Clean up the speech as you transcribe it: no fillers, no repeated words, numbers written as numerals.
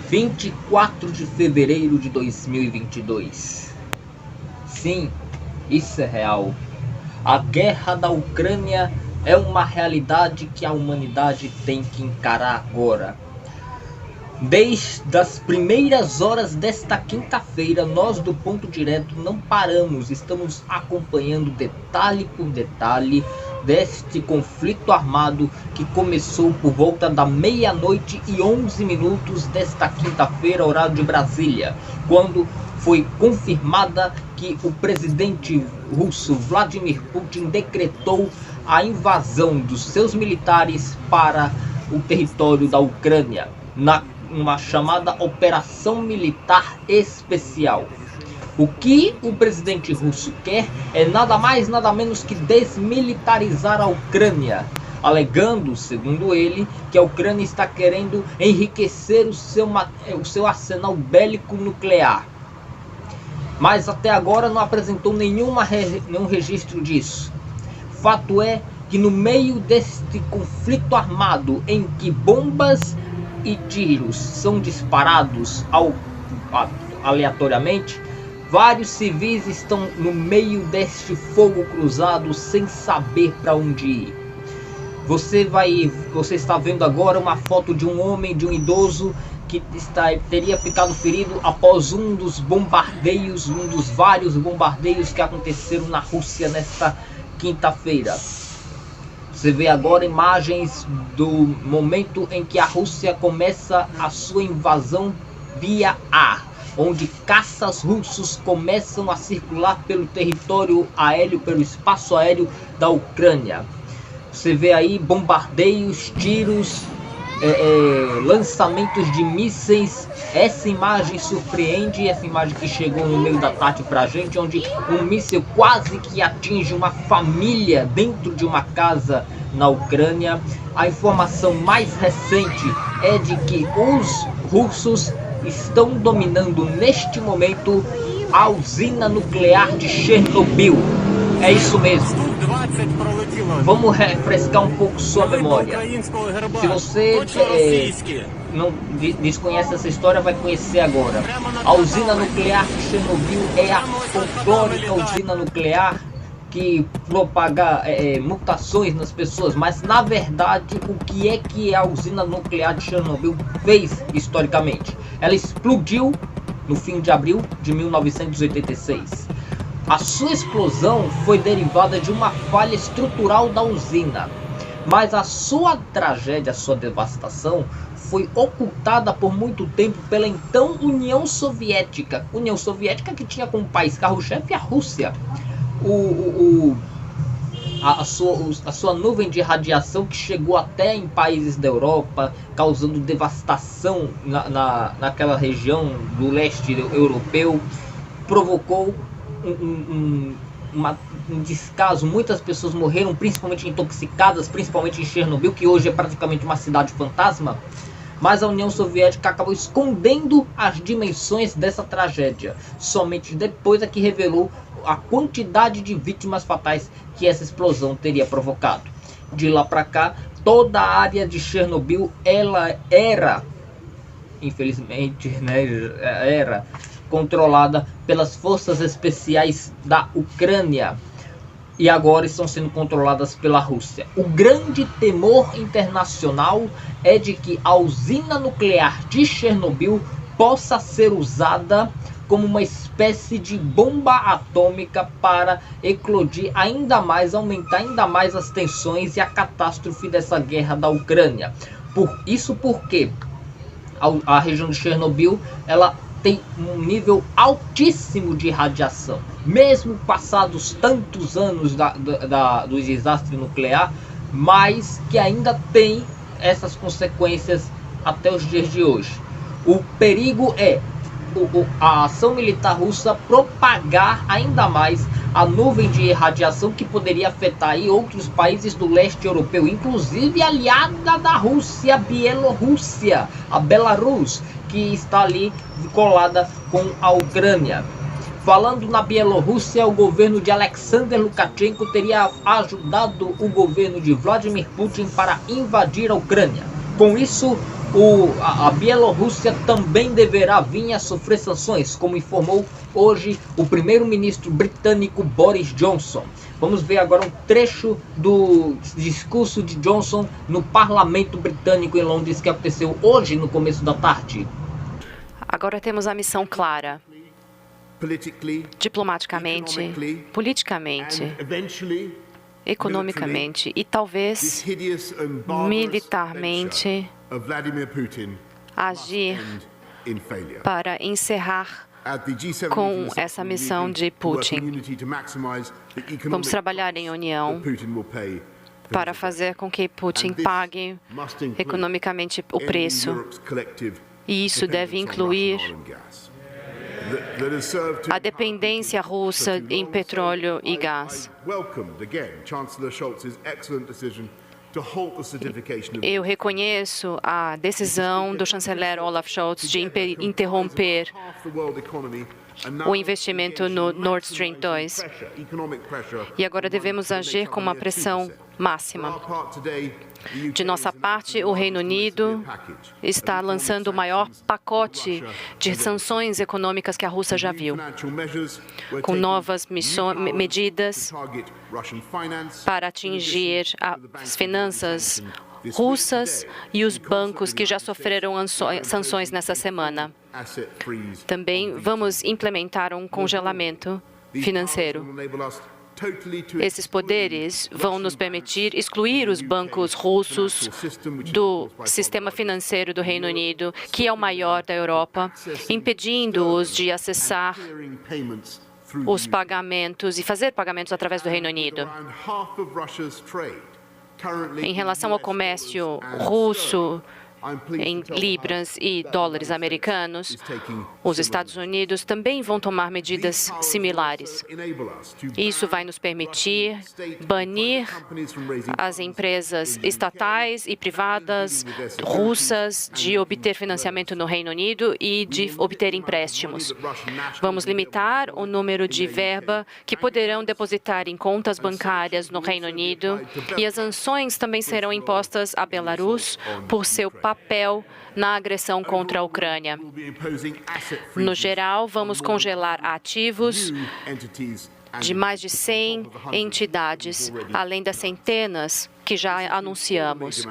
24 de fevereiro de 2022. Sim, isso é real. A guerra da Ucrânia é uma realidade que a humanidade tem que encarar agora. Desde as primeiras horas desta quinta-feira, nós do Ponto Direto não paramos, estamos acompanhando detalhe por detalhe deste conflito armado que começou por volta da 00h11 desta quinta-feira, horário de Brasília, quando foi confirmada que o presidente russo Vladimir Putin decretou a invasão dos seus militares para o território da Ucrânia, uma chamada Operação Militar Especial. O que o presidente russo quer é nada mais, nada menos que desmilitarizar a Ucrânia, alegando, segundo ele, que a Ucrânia está querendo enriquecer o seu arsenal bélico nuclear. Mas até agora não apresentou nenhum registro disso. Fato é que no meio deste conflito armado, em que bombas e tiros são disparados aleatoriamente, vários civis estão no meio deste fogo cruzado sem saber para onde ir. Você está vendo agora uma foto de um homem, de um idoso que teria ficado ferido após um dos vários bombardeios que aconteceram na Rússia nesta quinta-feira. Você vê agora imagens do momento em que a Rússia começa a sua invasão via ar, onde caças russos começam a circular pelo território aéreo, pelo espaço aéreo da Ucrânia. Você vê aí bombardeios, tiros, lançamentos de mísseis. Essa imagem surpreende, essa imagem que chegou no meio da tarde pra gente, onde um míssil quase que atinge uma família dentro de uma casa na Ucrânia. A informação mais recente é de que os russos estão dominando neste momento a usina nuclear de Chernobyl. É isso mesmo. Vamos refrescar um pouco sua memória. Se você não desconhece essa história, vai conhecer agora. A usina nuclear de Chernobyl é a folclórica usina nuclear que propaga mutações nas pessoas, mas na verdade o que a usina nuclear de Chernobyl fez historicamente? Ela explodiu no fim de abril de 1986. A sua explosão foi derivada de uma falha estrutural da usina, mas a sua tragédia, a sua devastação foi ocultada por muito tempo pela então União Soviética. União Soviética que tinha como país carro-chefe a Rússia. A sua nuvem de radiação que chegou até em países da Europa, causando devastação naquela região do leste europeu, provocou um descaso. Muitas pessoas morreram, principalmente intoxicadas, principalmente em Chernobyl, que hoje é praticamente uma cidade fantasma. Mas a União Soviética acabou escondendo as dimensões dessa tragédia. Somente depois é que revelou a quantidade de vítimas fatais que essa explosão teria provocado. De lá para cá, toda a área de Chernobyl, ela era, infelizmente, era controlada pelas forças especiais da Ucrânia e agora estão sendo controladas pela Rússia. O grande temor internacional é de que a usina nuclear de Chernobyl possa ser usada como uma espécie de bomba atômica para eclodir ainda mais, aumentar ainda mais as tensões e a catástrofe dessa guerra da Ucrânia. Porque a região de Chernobyl, ela tem um nível altíssimo de radiação. Mesmo passados tantos anos do desastre nuclear, mas que ainda tem essas consequências até os dias de hoje. O perigo é a ação militar russa propagar ainda mais a nuvem de radiação que poderia afetar aí outros países do leste europeu, inclusive aliada da Rússia, a Bielorrússia, a Belarus, que está ali colada com a Ucrânia. Falando na Bielorrússia, o governo de Alexander Lukashenko teria ajudado o governo de Vladimir Putin para invadir a Ucrânia. Com isso, a Bielorrússia também deverá vir a sofrer sanções, como informou hoje o primeiro-ministro britânico Boris Johnson. Vamos ver agora um trecho do discurso de Johnson no parlamento britânico em Londres, que aconteceu hoje no começo da tarde. Agora temos a missão clara. Diplomaticamente, politicamente, economicamente e talvez militarmente agir para encerrar com essa missão de Putin. Vamos trabalhar em união para fazer com que Putin pague economicamente o preço. E isso deve incluir a dependência russa em petróleo e gás. Eu reconheço a decisão do chanceler Olaf Scholz de interromper o investimento no Nord Stream 2. E agora devemos agir com uma pressão máxima. De nossa parte, o Reino Unido está lançando o maior pacote de sanções econômicas que a Rússia já viu, com novas medidas para atingir as finanças russas e os bancos que já sofreram sanções nessa semana. Também vamos implementar um congelamento financeiro. Esses poderes vão nos permitir excluir os bancos russos do sistema financeiro do Reino Unido, que é o maior da Europa, impedindo-os de acessar os pagamentos e fazer pagamentos através do Reino Unido. Em relação ao comércio russo em libras e dólares americanos, os Estados Unidos também vão tomar medidas similares. Isso vai nos permitir banir as empresas estatais e privadas russas de obter financiamento no Reino Unido e de obter empréstimos. Vamos limitar o número de verba que poderão depositar em contas bancárias no Reino Unido, e as sanções também serão impostas a Belarus por seu papel na agressão contra a Ucrânia. No geral, vamos congelar ativos de mais de 100 entidades, além das centenas que já anunciamos.